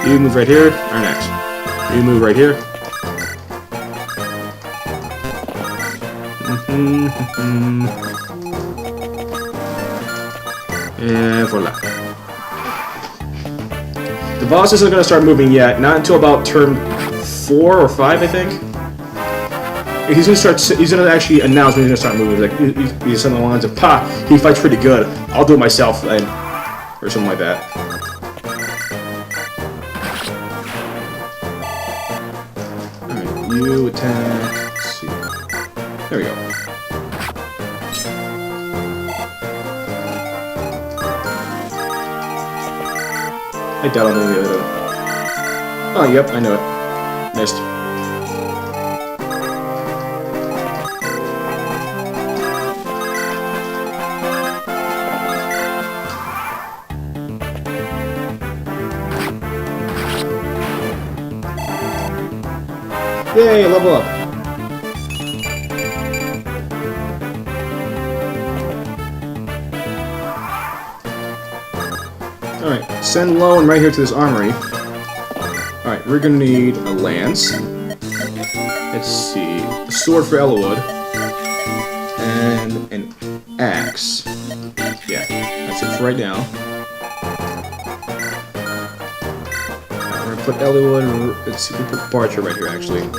You move right here. Iron Axe. You move right here. And voila. The boss isn't going to start moving yet, not until about turn 4 or 5, I think. He's going to actually announce when he's going to start moving. Like, he's something along the lines of, "Pa, he fights pretty good. I'll do it myself," and, or something like that. Alright, you attack. Let's see. There we go. I doubt I'll know the other. Oh, yep, I know it. Missed. Yay, level up. Alright, send Lone right here to this armory. Alright, we're gonna need a lance. Let's see, a sword for Elwood. And an axe. Yeah, that's it for right now. Alright, we're gonna put Elwood, let's see, we put Barcher right here actually.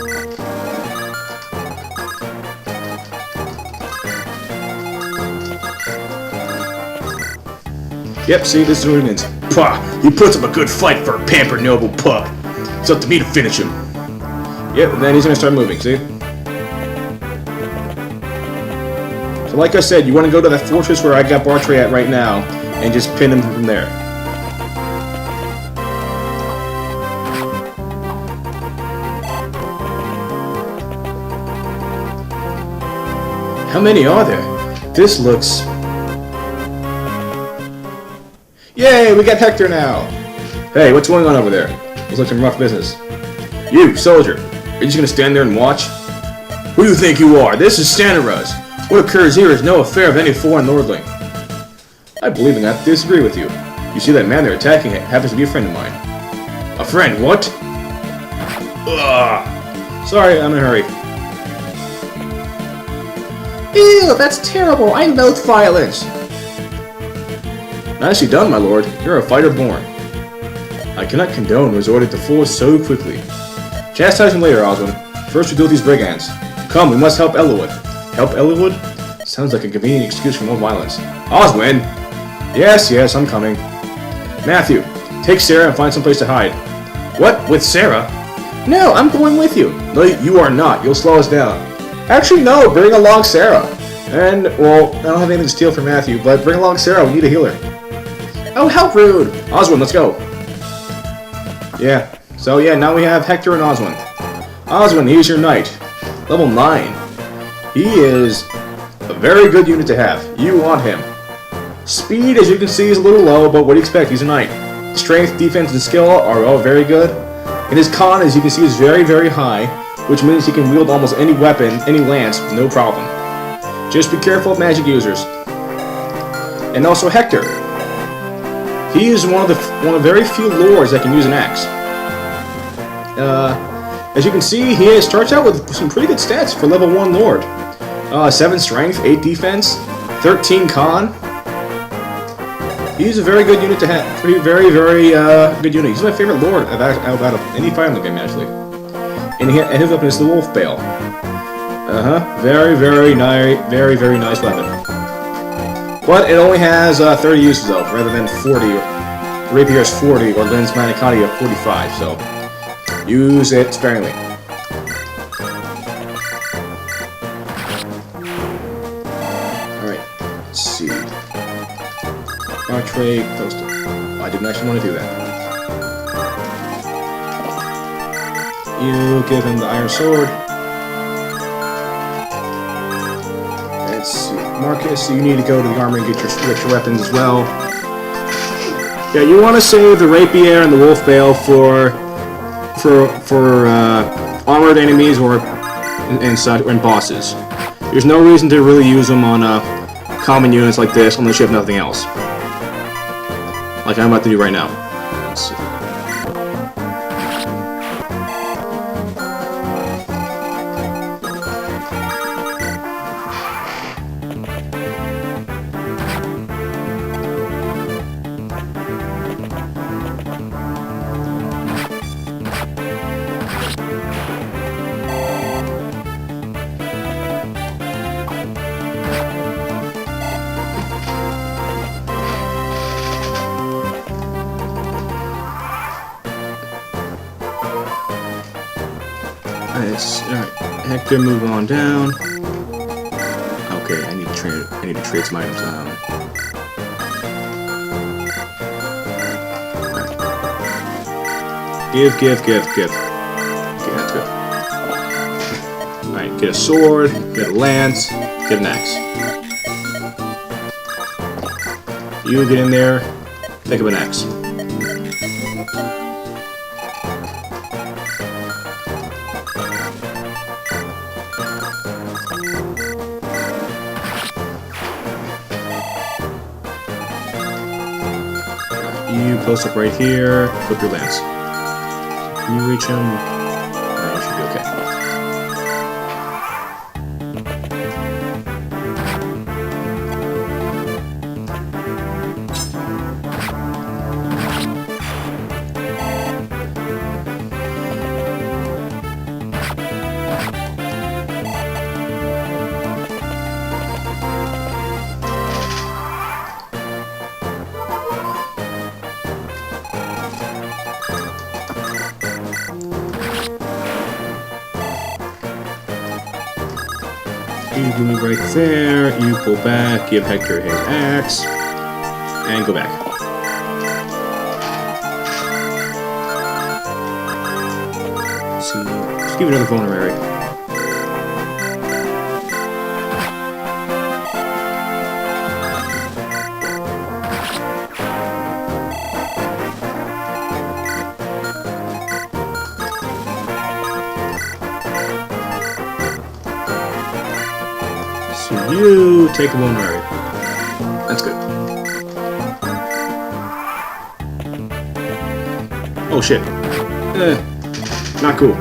Yep, see, this is what it means. Pah! He puts up a good fight for a pampered noble pup. It's up to me to finish him. Yep, and then he's gonna start moving, see? So like I said, you want to go to that fortress where I got Bartray at right now, and just pin him from there. How many are there? This looks... Yay, we got Hector now! Hey, what's going on over there? Looks like some rough business. You, soldier, are you just gonna stand there and watch? Who do you think you are? This is Stanaruz. What occurs here is no affair of any foreign lordling. I believe in that, disagree with you. You see that man they're attacking happens to be a friend of mine. A friend, what? Ugh. Sorry, I'm in a hurry. Ew, that's terrible. I loathe violence. Nicely done, my lord. You're a fighter born. I cannot condone resorting to force so quickly. Chastise him later, Oswin. First we deal with these brigands. Come, we must help Elwood. Help Elwood? Sounds like a convenient excuse for more violence. Oswin! Yes, yes, I'm coming. Matthew, take Sarah and find some place to hide. What? With Sarah? No, I'm going with you. No, you are not. You'll slow us down. Actually, no, bring along Sarah. And, well, I don't have anything to steal from Matthew, but bring along Sarah. We need a healer. Oh, how rude! Oswin, let's go. Yeah, so yeah, now we have Hector and Oswin. Oswin, he's your knight. Level 9. He is a very good unit to have. You want him. Speed, as you can see, is a little low, but what do you expect? He's a knight. Strength, defense, and skill are all very good. And his con, as you can see, is very, very high, which means he can wield almost any weapon, any lance, with no problem. Just be careful of magic users. And also Hector. He is one of the very few lords that can use an axe. As you can see, he starts out with some pretty good stats for level 1 lord. 7 strength, 8 defense, 13 con. He's a very good unit to have. Very, very good unit. He's my favorite lord out of any fighter in the game, actually. And his weapon is the Wolf Bale. Very, very nice weapon. But it only has 30 uses, though, rather than 40. Rapier is 40, or Lens Manicati of 45, so use it sparingly. Alright, let's see. Archway, post it. I didn't actually want to do that. You give him the iron sword. Let's see. Marcus, you need to go to the armory and get your weapons as well. Yeah, you want to save the rapier and the wolf bale for armored enemies and bosses. There's no reason to really use them on common units like this unless you have nothing else. Like I'm about to do right now. Let's see. Alright, Hector, move on down. Okay, I need to trade some items. Give. Okay, that's good. Alright, get a sword, get a lance, get an axe. You get in there, pick up an axe. You close up right here, flip your lance. Can you reach him? You should be okay. You move right there, you pull back, give Hector his axe, and go back. Let's see, just give it another vulnerary. So you take a vulnerary. That's good. Oh shit. Not cool.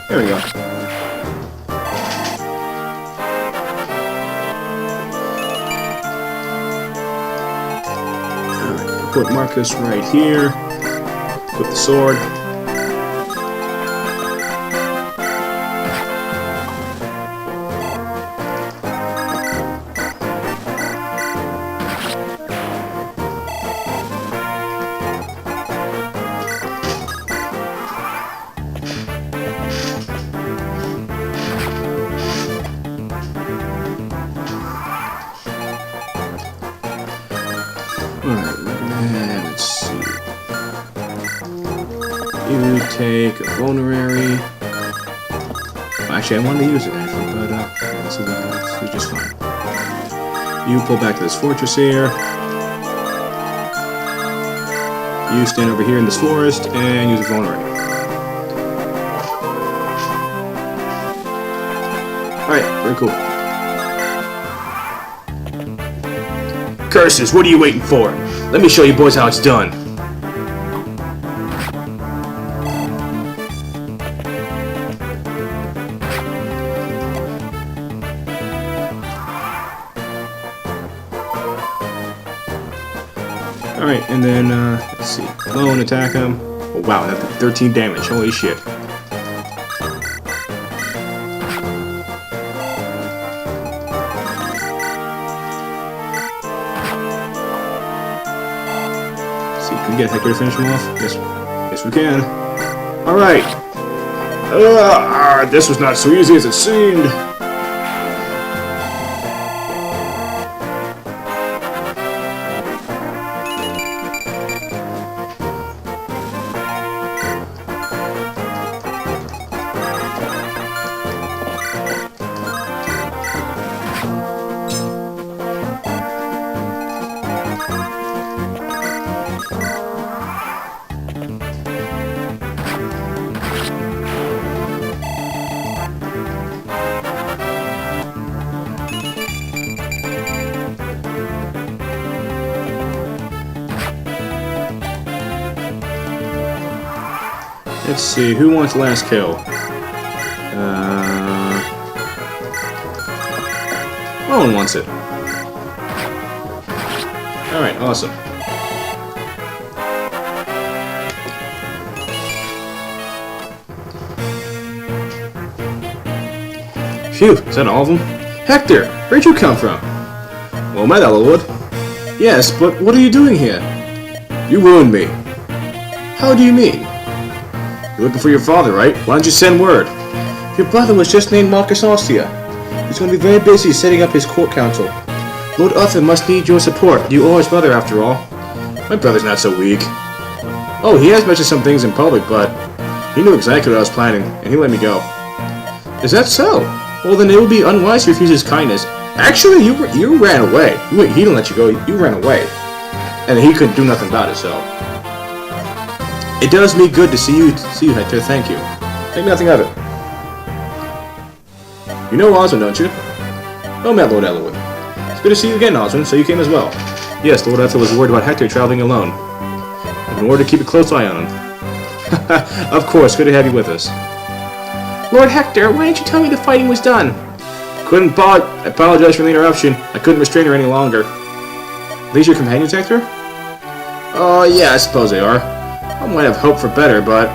There we go. Alright, put Marcus right here. Put the sword. Alright, let's see. You take a vulnerary. Actually, I wanted to use it, actually, but this is just fine. You pull back to this fortress here. You stand over here in this forest and use a vulnerary. Alright, very cool. Curses, what are you waiting for? Let me show you boys how it's done. Alright, and then, let's see. Lone, attack him. Oh, wow, that did 13 damage. Holy shit. Can we get Hector to finish him off? Yes we can. Alright. This was not so easy as it seemed. Let's see, who wants last kill? No one wants it. Alright, awesome. Phew, is that all of them? Hector, where'd you come from? Well met, Elwood. Yes, but what are you doing here? You ruined me. How do you mean? You're looking for your father, right? Why don't you send word? Your brother was just named Marcus Ostia. He's going to be very busy setting up his court council. Lord Arthur must need your support. You are his brother, after all. My brother's not so weak. Oh, he has mentioned some things in public, but he knew exactly what I was planning, and he let me go. Is that so? Well, then it would be unwise to refuse his kindness. Actually, you ran away. He didn't let you go. You ran away. And he couldn't do nothing about it, so... It does me good to see you, Hector. Thank you. Think nothing of it. You know Osmond, don't you? Oh, met Lord Elwood. It's good to see you again, Osmond, so you came as well. Yes, Lord Arthur was worried about Hector traveling alone. In order to keep a close eye on him. Of course, good to have you with us. Lord Hector, why didn't you tell me the fighting was done? I apologize for the interruption. I couldn't restrain her any longer. These your companions, Hector? Oh, yeah, I suppose they are. I might have hoped for better, but...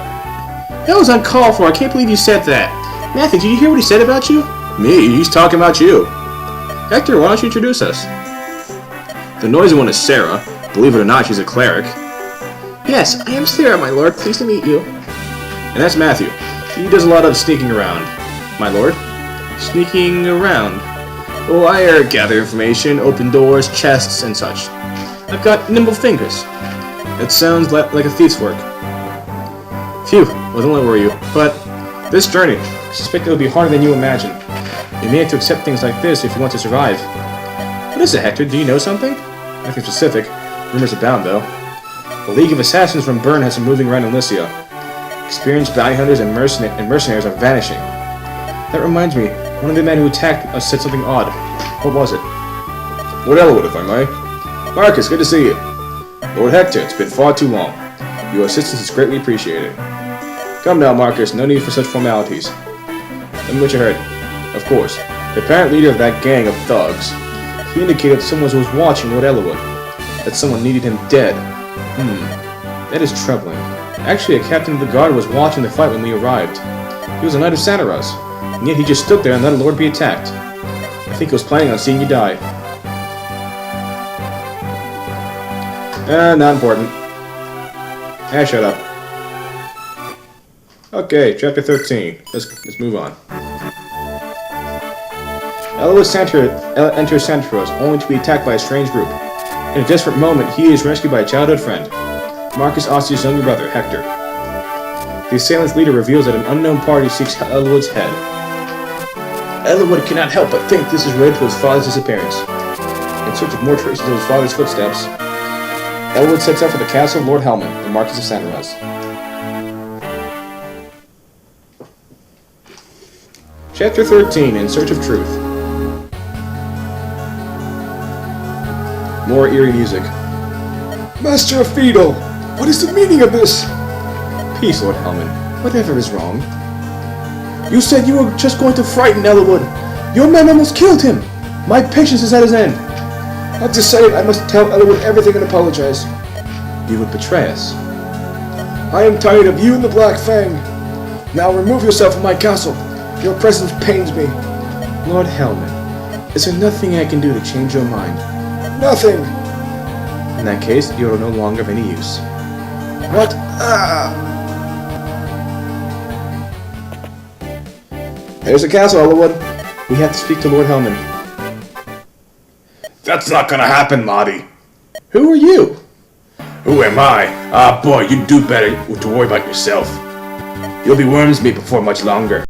That was uncalled for. I can't believe you said that. Matthew, did you hear what he said about you? Me? He's talking about you. Hector, why don't you introduce us? The noisy one is Sarah. Believe it or not, she's a cleric. Yes, I am Sarah, my lord. Pleased to meet you. And that's Matthew. He does a lot of sneaking around. My lord? Sneaking around? Well, I gather information, open doors, chests, and such. I've got nimble fingers. It sounds like a thief's work. Phew, well don't worry you. But this journey, I suspect it will be harder than you imagine. You may have to accept things like this if you want to survive. What is it, Hector? Do you know something? Nothing specific. Rumors abound, though. The League of Assassins from Bern has been moving around in Lycia. Experienced bounty hunters and mercenaries are vanishing. That reminds me, one of the men who attacked us said something odd. What was it? Lord Elwood, if I may. Marcus, good to see you. Lord Hector, it's been far too long. Your assistance is greatly appreciated. Come now, Marcus, no need for such formalities. Tell me what you heard. Of course, the apparent leader of that gang of thugs. He indicated someone was watching Lord Elwood. That someone needed him dead. That is troubling. Actually, a captain of the guard was watching the fight when we arrived. He was a knight of Santaros, and yet he just stood there and let a lord be attacked. I think he was planning on seeing you die. Not important. Shut up. Okay, chapter 13. Let's move on. Elwood enters Santaros only to be attacked by a strange group. In a desperate moment, he is rescued by a childhood friend, Marcus Ostia's younger brother, Hector. The assailant's leader reveals that an unknown party seeks Elwood's head. Elwood cannot help but think this is related to his father's disappearance. In search of more traces of his father's footsteps, Elwood sets out for the castle of Lord Helman, the Marquis of Santaros. Chapter 13, In Search of Truth. More eerie music. Master Fiedel, what is the meaning of this? Peace, Lord Helman. Whatever is wrong? You said you were just going to frighten Elwood. Your men almost killed him. My patience is at his end. I've decided I must tell Elwood everything and apologize. You would betray us. I am tired of you and the Black Fang. Now remove yourself from my castle. Your presence pains me. Lord Helman, is there nothing I can do to change your mind? Nothing. In that case, you are no longer of any use. What? There's the castle, Elwood. We have to speak to Lord Helman. That's not gonna happen, Lottie. Who are you? Who am I? Ah, boy, you'd do better to worry about yourself. You'll be worm's meat before much longer.